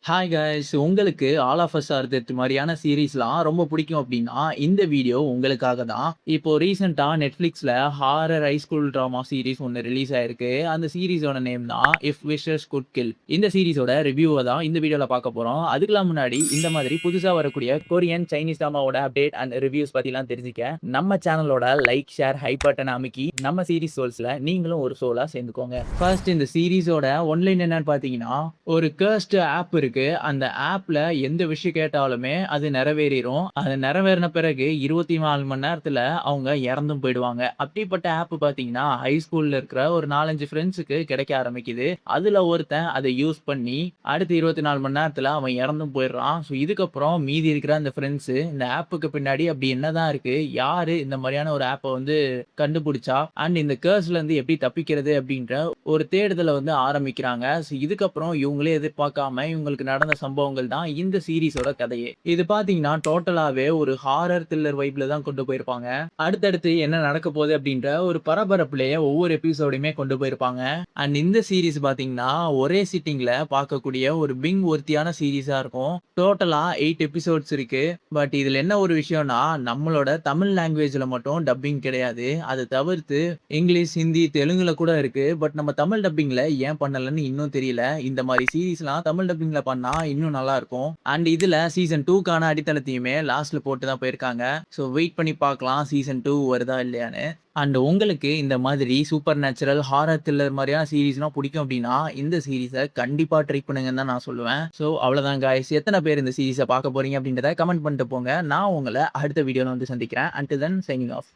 Hi guys! உங்களுக்கு all of us are dead மாரியான சீரிஸ்லாம் ரொம்ப பிடிக்கும் அப்டின்னா, இந்த வீடியோ உங்களுக்காக தான். இப்போ ரீசென்ட்டா Netflixல horror high school drama series ஒண்ணு ரிலீஸ் ஆயிருக்கு. அந்த சீரிஸோட நேம் தான் இஃப் விஷஸ் குட் கில். இந்த சீரிஸோட ரிவ்யூவ தான் இந்த வீடியோல பார்க்க போறோம். அதுக்கெல்லாம் முன்னாடி இந்த மாதிரி புதுசா வரக்கூடிய கொரியன், சைனீஸ் டிராமாவோட அப்டேட் அண்ட் ரிவ்யூஸ் பத்திலாம் தெரிஞ்சுக்க, நம்ம சேனலோட லைக், ஷேர், ஹைப் பட்டன அமுக்கி நம்ம சீரிஸ் சோல்ஸ்ல நீங்களும் ஒரு சோலா சேர்ந்துக்கோங்க. ஃபர்ஸ்ட் இந்த சீரிஸோட ஒன்லைன் என்னன்னு பார்த்தீங்கன்னா, ஒரு கர்ஸ்டு ஆப் இருக்கு. அந்த ஆப்ல எந்த விஷயம் கேட்டாலுமே அது நிறைவேறிரும். அது நிறைவேறின பிறகு 24 மணி நேரத்துல அவங்க இறந்தும் போயிடுவாங்க. அப்படிப்பட்ட ஆப் பார்த்தீங்கன்னா, ஹை ஸ்கூல்ல இருக்கிற ஒரு 4, 5 ஃப்ரெண்ட்ஸ்க்கு கிடைக்க ஆரம்பிக்குது. அதுல ஒருத்தன் அத யூஸ் பண்ணி அடுத்த 24 மணி நேரத்துல அவன் இறந்தும் போயிடுறான். ஸோ இதுக்கப்புறம் மீதி இருக்கிற அந்த ஃப்ரெண்ட்ஸ் இந்த ஆப்புக்கு பின்னாடி அப்படி என்னதான் இருக்கு? யாரு இந்த மாதிரியான ஒரு ஆப்ப வந்து கண்டுபிடிச்சா? அண்ட் இந்த கர்ஸ்ல இருந்து எப்படி தப்பிக்கிறது? அப்படின்ற ஒரு தேடுதல வந்து ஆரம்பிக்கிறாங்க. ஸோ இதுக்கப்புறம் இவங்களே எதிர்பார்க்காம இவங்களுக்கு நடந்த சம்பவங்கள் தான் இந்த சீரிஸோட கதையே. இது பார்த்தீங்கன்னா, டோட்டலாவே ஒரு ஹாரர் த்ரில்லர் வைப்ல தான் கொண்டு போயிருப்பாங்க. அடுத்தடுத்து என்ன நடக்க போகுது அப்படின்ற ஒரு பரபரப்புலயே ஒவ்வொரு எபிசோடையுமே கொண்டு போயிருப்பாங்க. அண்ட் இந்த சீரிஸ் பார்த்தீங்கன்னா, ஒரே சிட்டிங்ல பார்க்கக்கூடிய ஒரு பிங் வொர்த்தியான சீரிஸா இருக்கும். டோட்டலா 8 எபிசோட்ஸ் இருக்கு. பட் இதுல என்ன ஒரு விஷயம்னா, நம்மளோட தமிழ் லாங்குவேஜ்ல மட்டும் டப்பிங் கிடையாது. அது தவிர்த்து இங்கிலீஷ், ஹிந்தி, தெலுங்குல கூட இருக்கு. பட் நம்ம தமிழ் டப்பிங்ல ஏன் பண்ணலன்னு இன்னும் தெரியல. இந்த மாரி சீரிஸ்லாம் தமிழ் டப்பிங்ல பண்ணா இன்னும் நல்லா இருக்கும். அண்ட் இதுல சீசன் 2க்கான அடித்தளத்தையுமே லாஸ்ட்ல போட்டு தான் போயிருக்காங்க. ஸோ வெயிட் பண்ணி பார்க்கலாம் சீசன் 2 வருதா இல்லையான்னு. அண்ட் உங்களுக்கு இந்த மாதிரி சூப்பர் நேச்சுரல், ஹாரர் த்ரில்லர் மாரியான சீரிஸ்லாம் பிடிக்கும் அப்படின்னா, இந்த சீரிஸ கண்டிப்பா ட்ரை பண்ணுங்கன்னு தான் நான் சொல்லுவேன். ஸோ அவ்வளோதான் காய்ஸ். எத்தன பேர் இந்த சீரிஸ பார்க்க போறீங்க அப்படின்றத கமெண்ட் பண்ணிட்டு போங்க. நான் உங்கள அடுத்த வீடியோல வந்து சந்திக்கிறேன். Until then signing off.